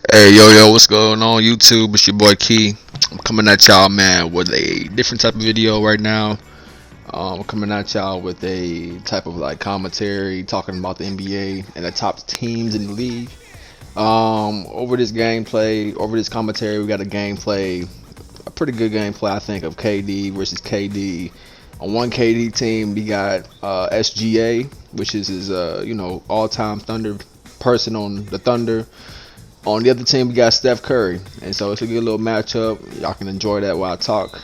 Hey, yo, what's going on YouTube? It's your boy Key. I'm coming at y'all, man, with a different type of video right now. I'm coming at y'all with a type of like commentary talking about the NBA and the top teams in the league. Over this gameplay, over this commentary, we got a pretty good gameplay, I think, of KD versus KD. On one KD team, we got SGA, which is his, all-time Thunder person on the Thunder. On the other team, we got Steph Curry, and so it's a good little matchup. Y'all can enjoy that while I talk.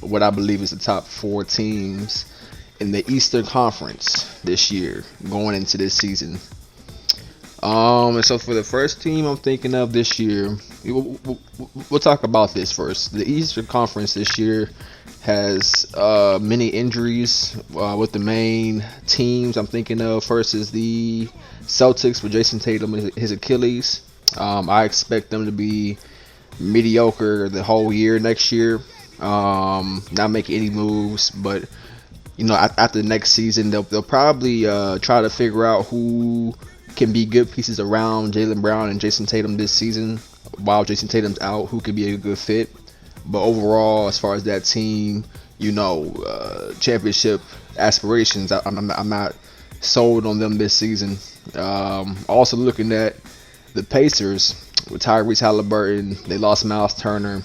What I believe is the top four teams in the Eastern Conference this year, going into this season. And so for the first team I'm thinking of this year, we'll talk about this first. The Eastern Conference this year has many injuries. With the main teams I'm thinking of, first is the Celtics with Jason Tatum and his Achilles. I expect them to be mediocre the whole year next year. Not make any moves, but after the next season, they'll probably try to figure out who can be good pieces around Jaylen Brown and Jason Tatum this season. While Jason Tatum's out, who could be a good fit? But overall, as far as that team, championship aspirations, I'm not sold on them this season. Also looking at the Pacers with Tyrese Halliburton, they lost Miles Turner.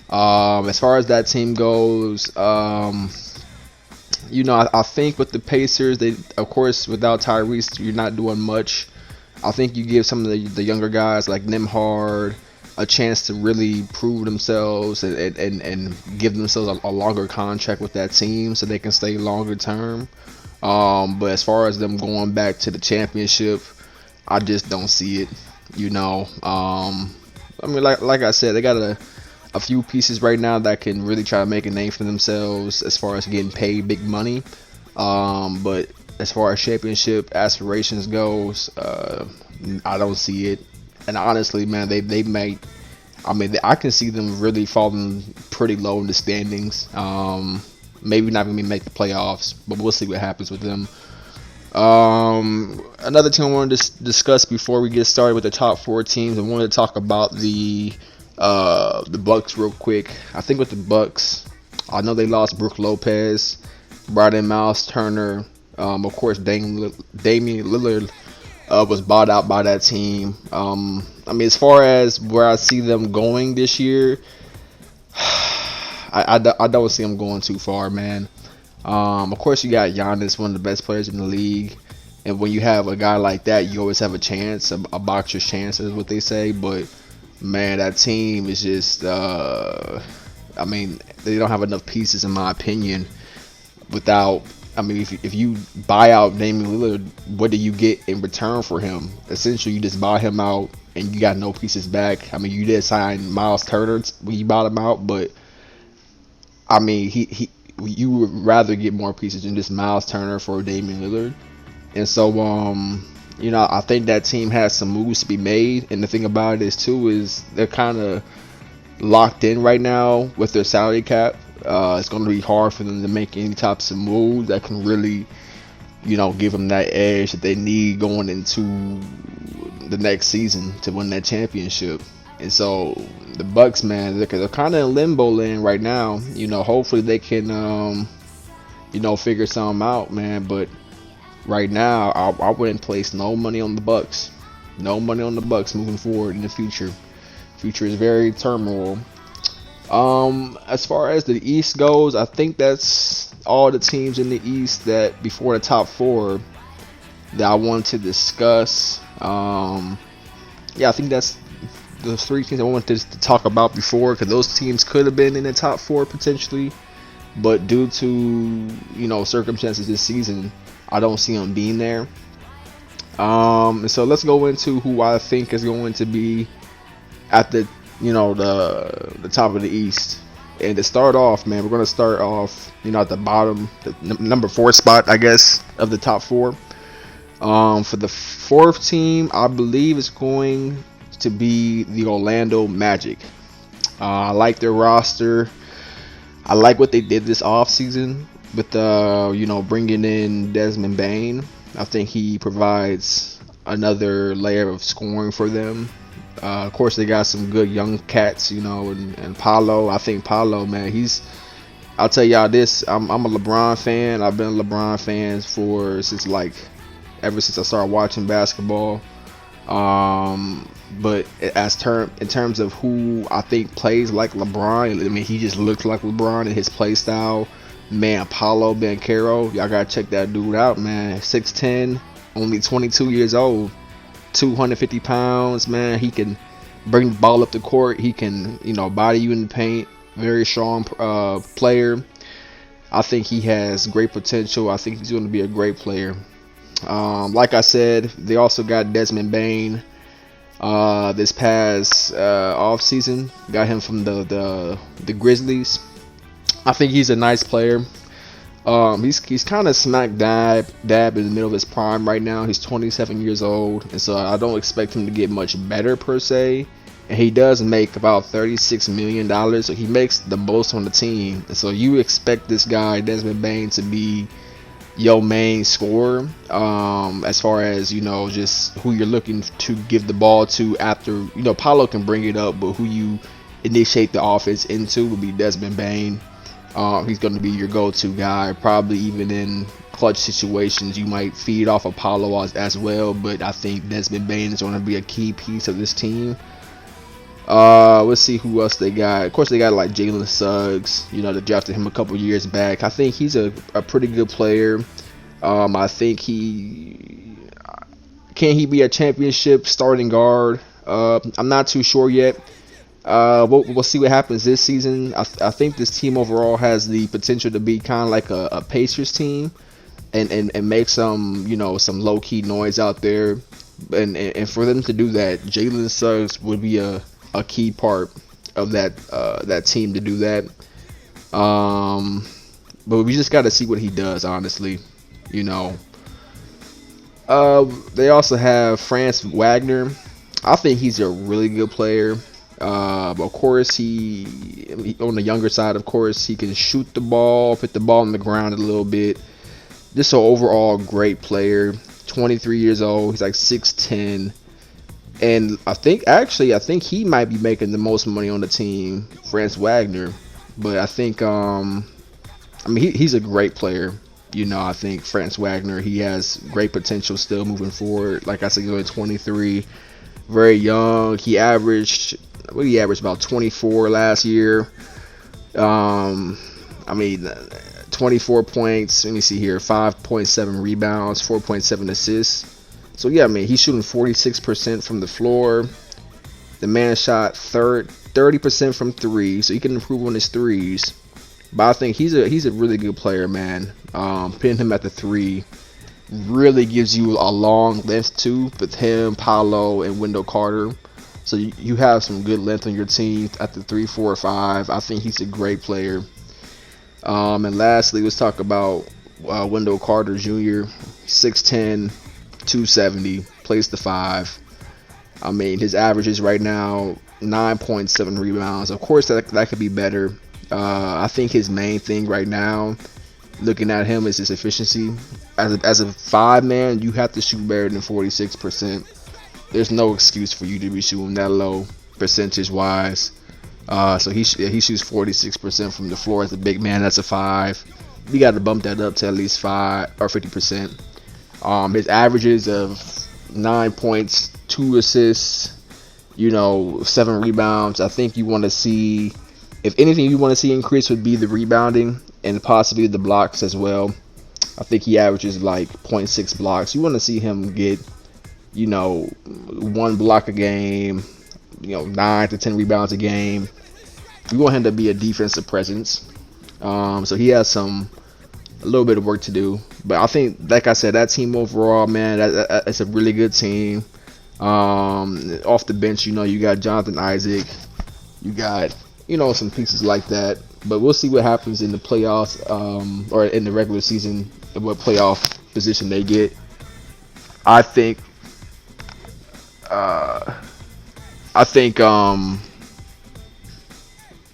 As far as that team goes, I think with the Pacers, they, of course, without Tyrese, you're not doing much. I think you give some of the younger guys like Nembhard a chance to really prove themselves and give themselves a longer contract with that team so they can stay longer term. But as far as them going back to the championship, I just don't see it. Like I said, they got a few pieces right now that can really try to make a name for themselves as far as getting paid big money. But as far as championship aspirations goes, I don't see it. And honestly, man, they might. I can see them really falling pretty low in the standings. Maybe not gonna make the playoffs, but we'll see what happens with them. Another team I wanted to discuss before we get started with the top four teams. I wanted to talk about the Bucks real quick. I think with the Bucks, I know they lost Brook Lopez, brought in Miles Turner. Of course, Damian Lillard was bought out by that team. As far as where I see them going this year, I don't see them going too far, man. Of course, you got Giannis, one of the best players in the league. And when you have a guy like that, you always have a chance, a boxer's chance is what they say. But, man, that team is just, they don't have enough pieces, in my opinion, without, if you buy out Damian Lillard, what do you get in return for him? Essentially, you just buy him out and you got no pieces back. You did sign Miles Turner when you bought him out, but, you would rather get more pieces than just Miles Turner for Damian Lillard. And so, I think that team has some moves to be made. And the thing about it is they're kind of locked in right now with their salary cap. It's going to be hard for them to make any types of moves that can really, give them that edge that they need going into the next season to win that championship. And so the Bucks, man, they're kind of in limbo land right now. Hopefully they can, figure something out, man. But right now, I wouldn't place no money on the Bucks. No money on the Bucks moving forward in the future. Future is very turmoil. As far as the East goes, I think that's all the teams in the East that before the top four that I wanted to discuss. I think that's the three teams I wanted to talk about before, because those teams could have been in the top four potentially, but due to circumstances this season, I don't see them being there. So let's go into who I think is going to be at the the top of the East. And to start off, man, we're going to start off at the bottom, the number 4 spot, I guess, of the top 4. For the 4th team, I believe it's going to be the Orlando Magic. I like their roster. I like what they did this offseason with bringing in Desmond Bane. I think he provides another layer of scoring for them. Of course, they got some good young cats, and Paolo. I think Paolo, man, I'll tell y'all this. I'm a LeBron fan. I've been a LeBron fan ever since I started watching basketball. But in terms of who I think plays like LeBron, I mean, he just looks like LeBron in his play style. Man, Paolo Banchero, y'all gotta check that dude out, man. 6'10", only 22 years old, 250 pounds, man. He can bring the ball up the court. He can, body you in the paint. Very strong player. I think he has great potential. I think he's going to be a great player. Like I said, they also got Desmond Bane this past off season. Got him from the Grizzlies. I think he's a nice player. He's kind of smack dab in the middle of his prime right now. He's 27 years old, and so I don't expect him to get much better per se. And he does make about $36 million, so he makes the most on the team. And so you expect this guy, Desmond Bane, to be your main scorer, as far as, just who you're looking to give the ball to after, Paolo can bring it up, but who you initiate the offense into would be Desmond Bane. He's going to be your go-to guy, probably even in clutch situations. You might feed off of Paolo as well, but I think Desmond Bane is going to be a key piece of this team. Let's see who else they got. Of course, they got like Jalen Suggs. They drafted him a couple years back. I think he's a pretty good player. I think can he be a championship starting guard? I'm not too sure yet. We'll see what happens this season. I think this team overall has the potential to be kind of like a Pacers team, and make some some low key noise out there. And for them to do that, Jalen Suggs would be a key part of that team to do that. But we just got to see what he does, honestly. They also have Franz Wagner. I think he's a really good player. Of course, he on the younger side. Of course, he can shoot the ball, put the ball on the ground a little bit. Just an overall great player. 23 years old. He's like 6'10". And I think he might be making the most money on the team, Franz Wagner. But I think, he's a great player. I think Franz Wagner, he has great potential still moving forward. Like I said, he's only 23, very young. He averaged about 24 last year. 24 points. Let me see here, 5.7 rebounds, 4.7 assists. So yeah, he's shooting 46% from the floor. The man shot 30% from three, so he can improve on his threes. But I think he's a really good player, man. Putting him at the three really gives you a long length too, with him, Paolo, and Wendell Carter. So you have some good length on your team at the 3, 4, 5. I think he's a great player. And lastly, let's talk about Wendell Carter Jr. 6'10", 270, plays the 5. His averages right now 9.7 rebounds. Of course, that could be better. I think his main thing right now, looking at him, is his efficiency. As a 5-man, you have to shoot better than 46%. There's no excuse for you to be shooting that low percentage-wise. So he shoots 46% from the floor as a big man. That's a 5. You got to bump that up to at least 5 or 50%. His averages of 9 points, 2 assists, 7 rebounds. I think you want to see, if anything, you want to see increase would be the rebounding and possibly the blocks as well. I think he averages like 0.6 blocks. You want to see him get, 1 block a game, 9 to 10 rebounds a game. We want him to be a defensive presence. So he has a little bit of work to do. But I think, like I said, that team overall, man, that's a really good team. Off the bench, you got Jonathan Isaac. You got, some pieces like that. But we'll see what happens in the playoffs, or in the regular season, what playoff position they get. I think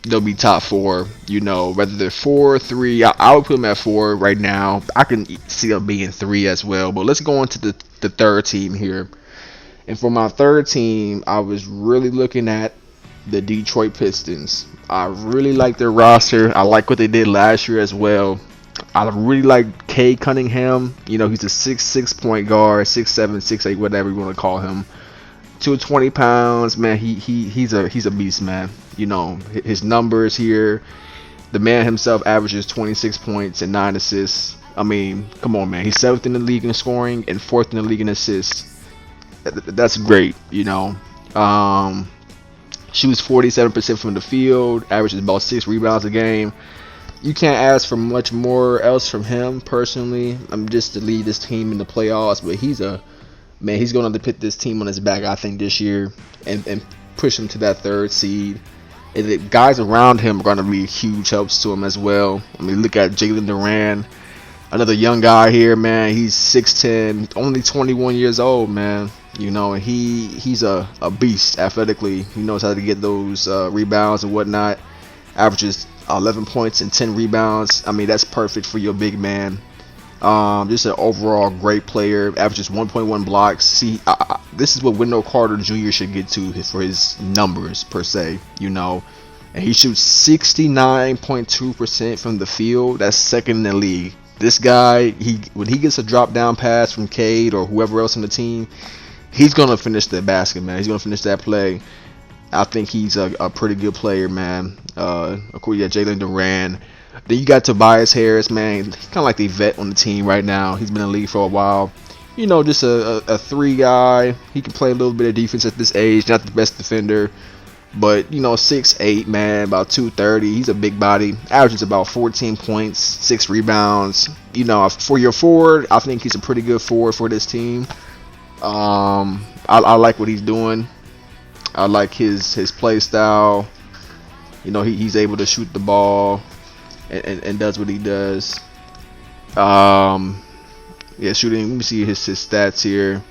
they'll be top 4, whether they're 4 or 3. I would put them at 4 right now. I can see them being 3 as well. But let's go on to the third team here. And for my third team, I was really looking at the Detroit Pistons. I really like their roster. I like what they did last year as well. I really like Cade Cunningham. You know, he's a 6'6" point guard, 6'7", 6'8", whatever you want to call him. 220 pounds, man. He's a beast, man. You know, his numbers here. The man himself averages 26 points and 9 assists. I mean, come on, man. He's 7th in the league in scoring and 4th in the league in assists. That's great, you know. Shoots 47% from the field, averages about 6 rebounds a game. You can't ask for much more else from him, personally. I'm just to lead this team in the playoffs, but he's going to put this team on his back, I think, this year and push him to that 3rd seed. And the guys around him are going to be huge helps to him as well. I mean, look at Jalen Duran, another young guy here, man. He's 6'10", only 21 years old, man. You know, and he's a beast athletically. He knows how to get those rebounds and whatnot. Averages 11 points and 10 rebounds. I mean, that's perfect for your big man. Just an overall great player. Averages 1.1 blocks. See, this is what Wendell Carter Jr. should get to for his numbers per se. You know, and he shoots 69.2% from the field. That's 2nd in the league. This guy, when he gets a drop down pass from Cade or whoever else on the team, he's gonna finish the basket, man. He's gonna finish that play. I think he's a pretty good player, man. Of course, yeah, Jalen Duran. Then you got Tobias Harris, man. He's kind of like the vet on the team right now. He's been in the league for a while. You know, just a 3 guy. He can play a little bit of defense at this age. Not the best defender, but you know, 6'8", man, about 230. He's a big body. Averages about 14 points, 6 rebounds. You know, for your forward, I think he's a pretty good forward for this team. I like what he's doing. I like his play style. You know, he's able to shoot the ball and does what he does. Yeah, shooting. Let me see his stats here.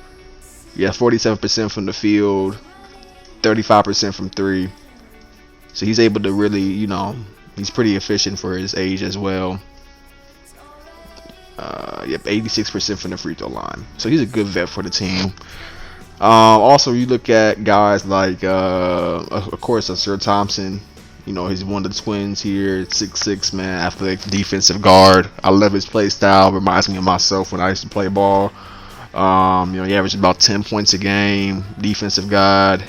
Yeah, 47% from the field, 35% from 3. So he's able to really, you know, he's pretty efficient for his age as well. Yep, 86% from the free throw line. So he's a good vet for the team. Also, you look at guys like, of course, Sir Thompson. You know, he's one of the twins here. 6'6", man, athletic defensive guard. I love his play style. Reminds me of myself when I used to play ball. You know, he averaged about 10 points a game. Defensive guard.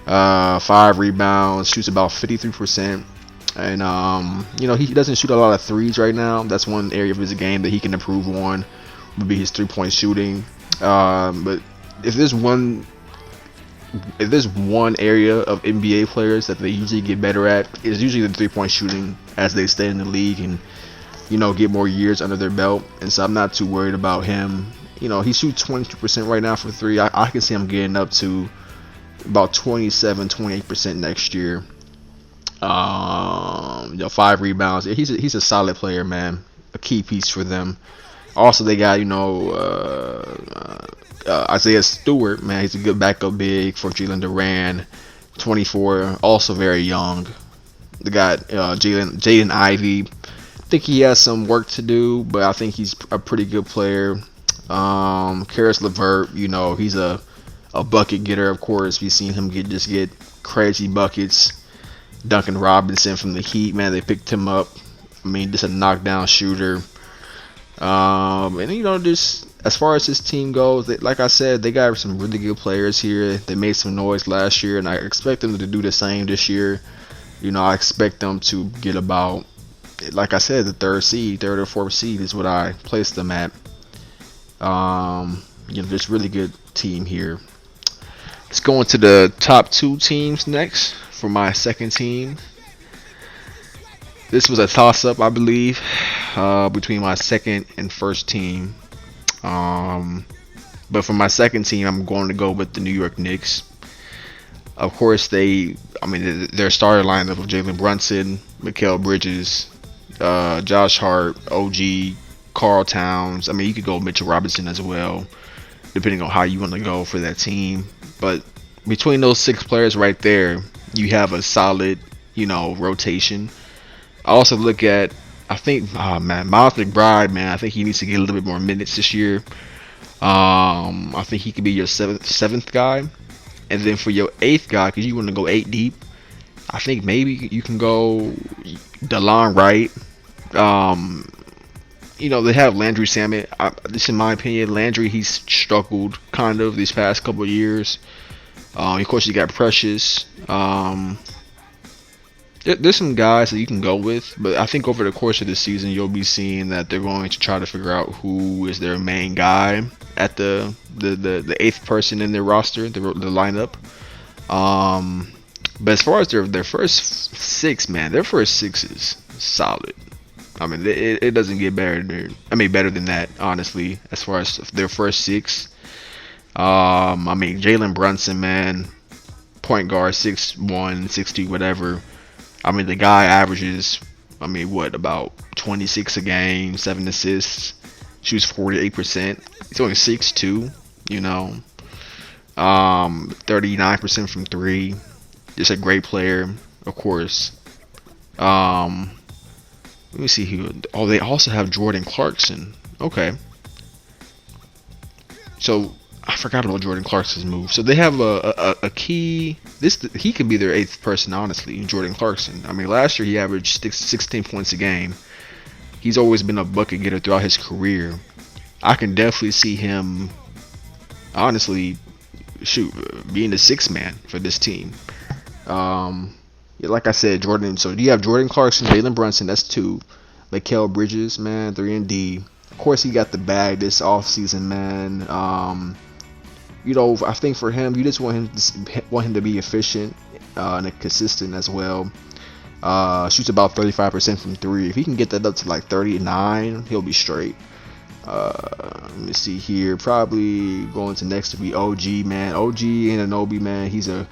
5 rebounds. Shoots about 53%. And, you know, he doesn't shoot a lot of threes right now. That's one area of his game that he can improve on. Would be his 3-point shooting. But if there's one area of NBA players that they usually get better at, is usually the 3-point shooting as they stay in the league and, you know, get more years under their belt. And so I'm not too worried about him. You know, he shoots 22% right now for 3. I can see him getting up to about 27-28% next year. You know, 5 rebounds. He's a solid player, man. A key piece for them. Also, they got, you know, Isaiah Stewart, man. He's a good backup big for Jalen Duran, 24, also very young. They got Jaden Ivey. I think he has some work to do, but I think he's a pretty good player. Karis LeVert, you know, he's a bucket getter, of course. We've seen him get crazy buckets. Duncan Robinson from the Heat, man, they picked him up. I mean, just a knockdown shooter. And you know, just as far as this team goes, like I said, they got some really good players here. They made some noise last year, and I expect them to do the same this year. You know, I expect them to get about, like I said, the 3rd or 4th seed is what I placed them at. You know, there's really good team here. Let's go into the top 2 teams next for my second team. This was a toss-up, I believe, between my second and first team. But for my second team, I'm going to go with the New York Knicks. Of course, their starting lineup of Jalen Brunson, Mikal Bridges, Josh Hart, OG, Karl Towns. I mean, you could go Mitchell Robinson as well, depending on how you want to go for that team. But between those 6 players right there, you have a solid, you know, rotation. I also look at, I think, Miles McBride, man, I think he needs to get a little bit more minutes this year. I think he could be your seventh guy. And then for your eighth guy, because you want to go eight deep, I think maybe you can go DeLon Wright. Um, they have Landry Shamet. This, in my opinion, Landry, he's struggled kind of these past couple of years. Of course, you got Precious. There's some guys that you can go with, but I think over the course of the season, you'll be seeing that they're going to try to figure out who is their main guy at the eighth person in their roster, the lineup. But as far as their first six, man, their first six is solid. I mean, it doesn't get better. Better than that, honestly. As far as their first six, Jalen Brunson, man, point guard, 6'1", 6'2", whatever. I mean, the guy averages, about 26 a game, 7 assists, shoots 48%. He's only 6'2", 39% from three. Just a great player, of course. Let me see who. Oh, they also have Jordan Clarkson. Okay. So I forgot about Jordan Clarkson's move. So they have a key. He could be their eighth person, honestly. Jordan Clarkson. Last year he averaged 16 points a game. He's always been a bucket getter throughout his career. I can definitely see him, honestly, being the sixth man for this team. Like I said, Jordan. So you have Jordan Clarkson, Jalen Brunson. That's two. Mikal Bridges, man, 3 and D. Of course, he got the bag this offseason, man. I think for him, you just want him to be efficient and consistent as well. Shoots about 35% from three. If he can get that up to like 39, he'll be straight. Let me see here. Probably going to next to be OG, man. OG Anunoby, man. He's a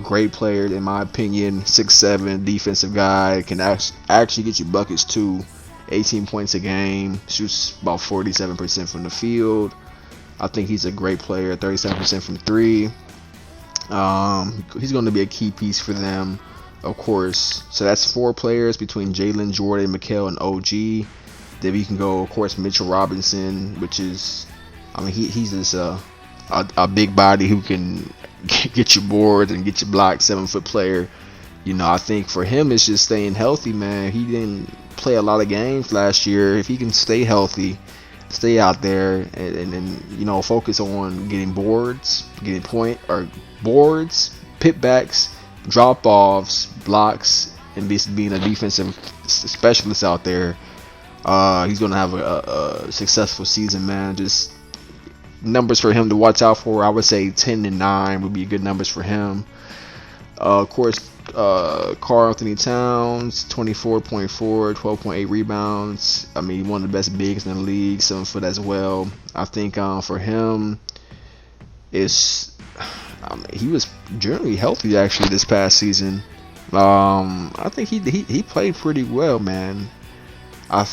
great player in my opinion. 6'7", defensive guy, can actually get you buckets too. 18 points a game, shoots about 47% from the field. I think he's a great player. 37% from three. He's going to be a key piece for them, of course. So that's four players between Jalen, Jordan, Mikal, and OG. Then we can go, of course, Mitchell Robinson, which is, he's just a big body who can get you boards and get you blocked, 7-foot player. I think for him it's just staying healthy, man. He didn't play a lot of games last year. If he can stay healthy, stay out there, and focus on getting boards, putbacks, drop offs, blocks, and being a defensive specialist out there, he's gonna have a successful season, man. Just numbers for him to watch out for. I would say 10 and 9 would be good numbers for him. Of course, Karl Anthony Towns, 24.4, 12.8 rebounds. One of the best bigs in the league, 7 foot as well. I think for him, he was generally healthy actually this past season. I think he played pretty well, man. I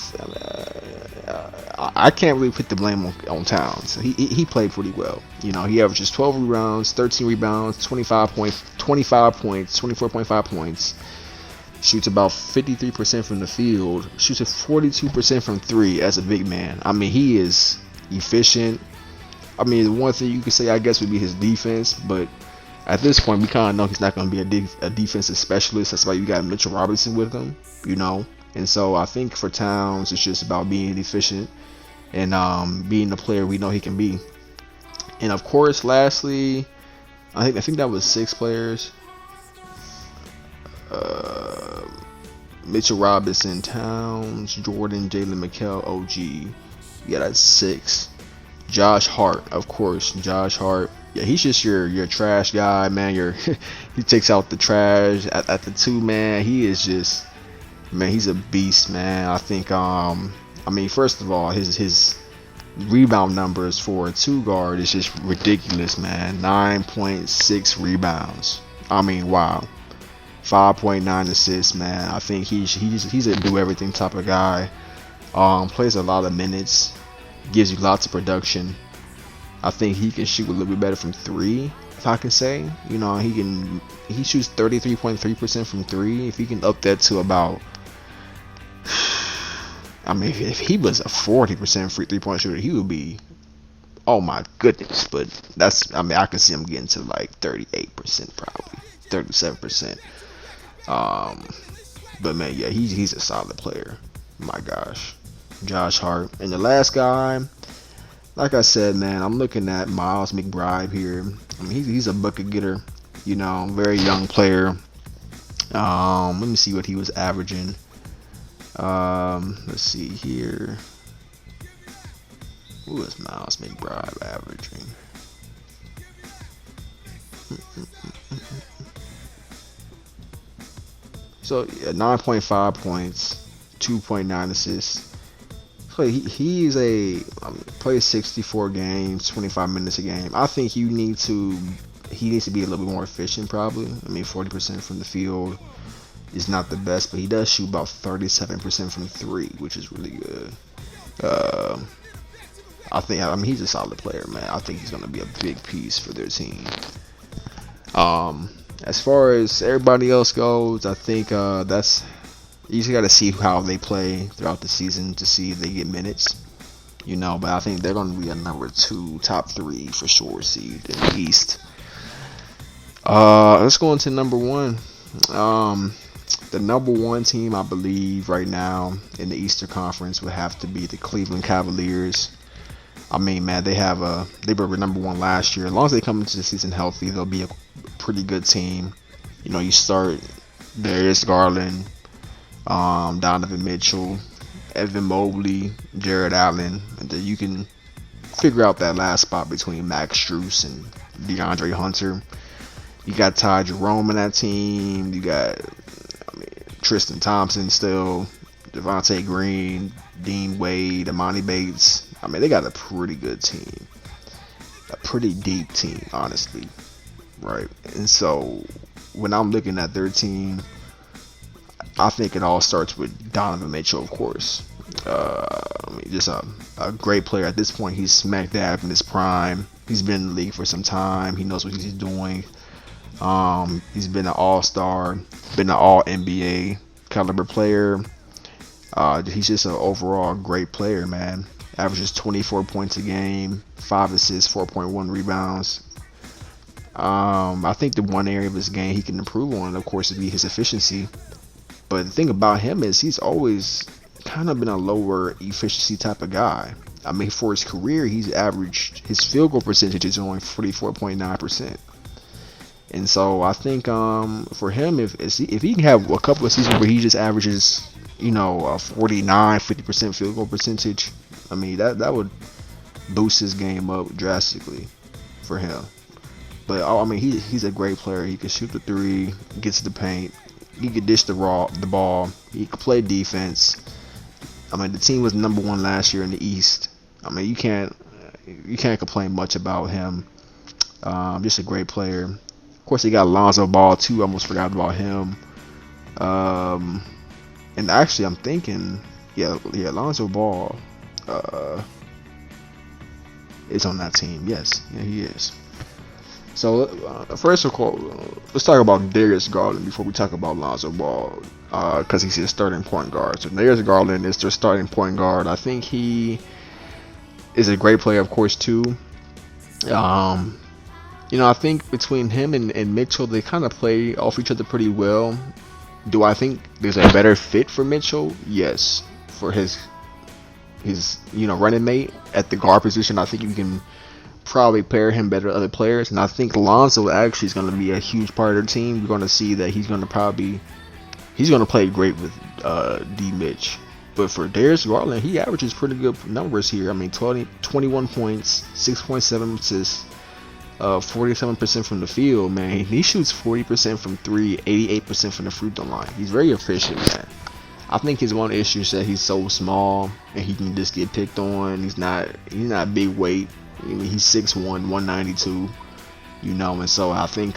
can't really put the blame on Towns. He played pretty well. He averages 12 rebounds, 13 rebounds, 25 points, 24.5 points. Shoots about 53% from the field. Shoots at 42% from three as a big man. He is efficient. The one thing you could say, I guess, would be his defense, but at this point, we kind of know he's not going to be a defensive specialist. That's why you got Mitchell Robinson with him, And so I think for Towns, it's just about being efficient and being the player we know he can be. And of course, lastly, I think that was 6 players. Mitchell Robinson, Towns, Jordan, Jalen, Mikal, OG. Yeah, that's 6. Josh Hart, of course. Josh Hart. Yeah, he's just your trash guy, man. He takes out the trash at the 2, man. He is just, man, he's a beast, man. I think first of all, his rebound numbers for a 2 guard is just ridiculous, man. 9.6 rebounds. Wow. 5.9 assists, man. I think he's a do everything type of guy. Plays a lot of minutes, gives you lots of production. I think he can shoot a little bit better from 3, if I can say. He shoots 33.3% from 3. If he can up that to about, if he was a 40% free 3-point shooter, he would be Oh my goodness, but I mean, I can see him getting to like 38% probably, 37%. Um, but man, yeah, he's a solid player. My gosh, Josh Hart. And the last guy, like I said, man, I'm looking at Miles McBride here. I mean, he's a bucket getter. Very young player. Let me see what he was averaging. Let's see here. Who is Miles McBride averaging? So yeah, 9.5 points, 2.9 assists. So plays 64 games, 25 minutes a game. I think he needs to be a little bit more efficient probably. I mean, 40% from the field is not the best, but he does shoot about 37% from three, which is really good. Uh, I mean, he's a solid player, man. I think he's gonna be a big piece for their team. As far as everybody else goes, I think that's you just got to see how they play throughout the season to see if they get minutes. But I think they're going to be a number 2, top 3 for sure seed in the East. Let's go into number 1. The number 1 team, I believe, right now in the Eastern Conference would have to be the Cleveland Cavaliers. I mean, man, they were number 1 last year. As long as they come into the season healthy, they'll be a pretty good team. You start Darius Garland, Donovan Mitchell, Evan Mobley, Jared Allen, and then you can figure out that last spot between Max Strus and DeAndre Hunter. You got Ty Jerome in that team. You got, Tristan Thompson still, Devontae Green, Dean Wade, Amani Bates. I mean, they got a pretty good team, a pretty deep team, honestly, right? And so when I'm looking at their team, I think it all starts with Donovan Mitchell, of course. Just a great player at this point. He's smack dab in his prime. He's been in the league for some time. He knows what he's doing. He's been an all-star, been an all-NBA caliber player. He's just an overall great player, man. Averages 24 points a game, 5 assists, 4.1 rebounds. I think the one area of his game he can improve on, of course, would be his efficiency. But the thing about him is he's always kind of been a lower efficiency type of guy. I mean, for his career, he's averaged, his field goal percentage is only 44.9%. And so I think for him, if he can have a couple of seasons where he just averages, a 49, 50% field goal percentage, I mean, that would boost his game up drastically for him. But I mean, he's a great player. He can shoot the three, gets the paint, he can dish the ball, he can play defense. I mean, the team was number 1 last year in the East. I mean, you can't complain much about him. Just a great player. Of course, he got Lonzo Ball too. I almost forgot about him. And actually, I'm thinking, yeah, Lonzo Ball is on that team. Yes, yeah, he is. So first of all, let's talk about Darius Garland before we talk about Lonzo Ball, because he's his starting point guard. So Darius Garland is their starting point guard. I think he is a great player, of course, too. I think between him and Mitchell, they kind of play off each other pretty well. Do I think there's a better fit for Mitchell? Yes, for his running mate at the guard position. I think you can probably pair him better with other players, and I think Lonzo actually is going to be a huge part of their team. We're going to see that he's going to play great with D Mitch. But for Darius Garland, he averages pretty good numbers here. I mean, 21 points, 6.7 assists, 47% from the field, man. He shoots 40% from 3, 88% from the free throw line. He's very efficient, man. I think his one issue is that he's so small and he can just get picked on. He's not big weight. I mean, he's 6'1", 192, and so I think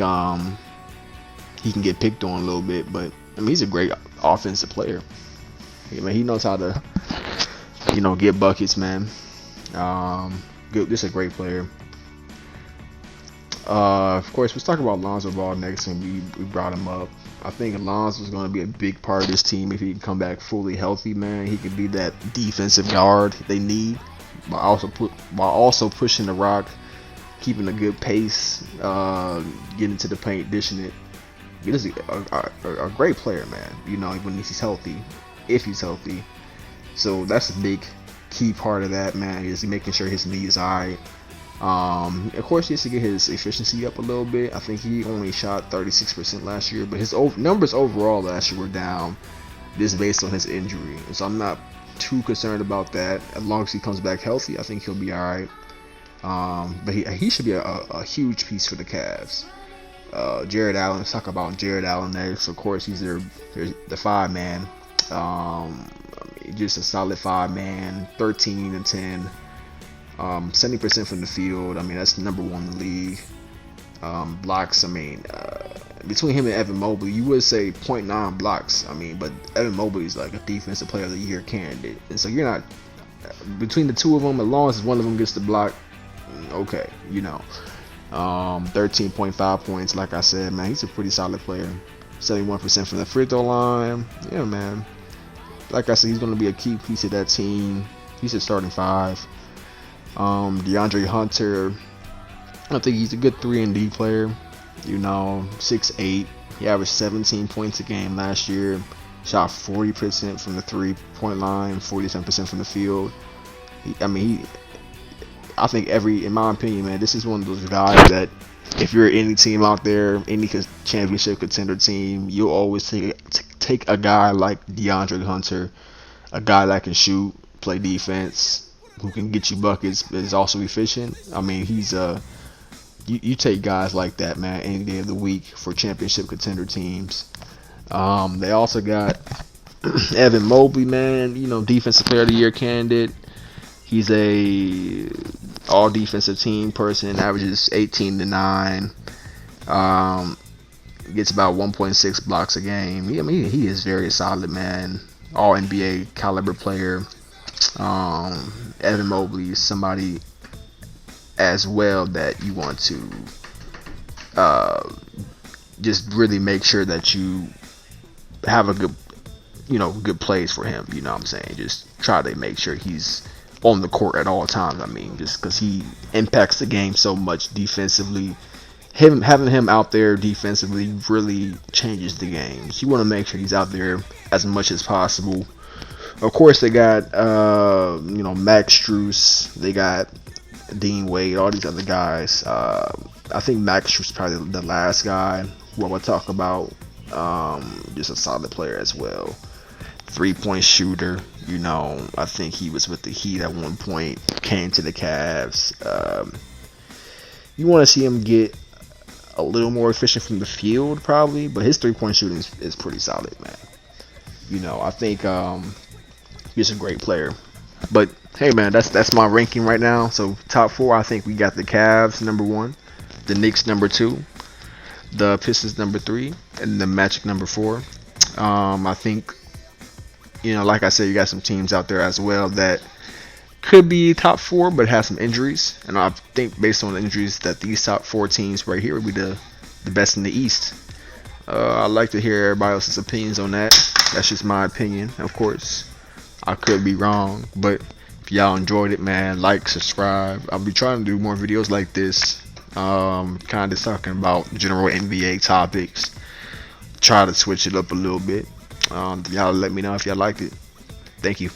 he can get picked on a little bit, but I mean, he's a great offensive player. I mean, he knows how to, get buckets, man. Just a great player. Of course, let's talk about Lonzo Ball next, and we brought him up. I think Lonzo is going to be a big part of this team if he can come back fully healthy, man. He could be that defensive guard they need. while also pushing the rock, keeping a good pace, getting to the paint, dishing it. He's a great player, man. You know, when he's healthy, if he's healthy. So that's a big key part of that, man. Is making sure his knee is alright. Of course, he has to get his efficiency up a little bit. I think he only shot 36% last year, but his numbers overall last year were down, just based on his injury. And so I'm not too concerned about that. As long as he comes back healthy, I think he'll be alright. But he should be a huge piece for the Cavs. Jared Allen. Let's talk about Jared Allen next. Of course, he's the 5-man. Just a solid 5-man. 13 and 10. 70% from the field. I mean, that's number 1 in the league. Blocks. I mean, between him and Evan Mobley, you would say 0.9 blocks. I mean, but Evan Mobley is like a defensive player of the year candidate, and so you're not between the two of them. As long as one of them gets the block, okay, you know. 13.5 points. Like I said, man, he's a pretty solid player. 71% from the free throw line. Yeah, man. Like I said, he's going to be a key piece of that team. He's a starting 5. DeAndre Hunter, I think he's a good 3-and-D player. You know, 6'8". He averaged 17 points a game last year. Shot 40% from the 3-point line, 47% from the field. I think in my opinion, man, this is one of those guys that if you're any team out there, any championship contender team, you'll always take a guy like DeAndre Hunter, a guy that can shoot, play defense, who can get you buckets, but is also efficient. I mean, he's you take guys like that, man, any day of the week for championship contender teams. They also got Evan Mobley, man, you know, defensive player of the year candidate. He's a all defensive team person, averages 18 to 9. Gets about 1.6 blocks a game. He is very solid, man. All NBA caliber player. Evan Mobley is somebody as well that you want to just really make sure that you have a good plays for him. You know what I'm saying? Just try to make sure he's on the court at all times. I mean, just because he impacts the game so much defensively. Having him out there defensively really changes the game. So you want to make sure he's out there as much as possible. Of course, they got Max Strus. They got Dean Wade. All these other guys. I think Max Strus is probably the last guy who I would talk about. Just a solid player as well. 3-point shooter. You know, I think he was with the Heat at one point. Came to the Cavs. You want to see him get a little more efficient from the field, probably, but his 3-point shooting is pretty solid, man. You know, I think he's a great player. But hey, man, that's my ranking right now. So top 4, I think we got the Cavs number 1, the Knicks number 2, the Pistons number 3, and the Magic number 4. I think, you know, like I said, you got some teams out there as well that could be top 4 but have some injuries, and I think based on the injuries that these top 4 teams right here would be the best in the East. I'd like to hear everybody else's opinions on that. That's just my opinion. Of course, I could be wrong, but if y'all enjoyed it, man, like, subscribe. I'll be trying to do more videos like this, kind of talking about general NBA topics. Try to switch it up a little bit. Y'all let me know if y'all liked it. Thank you.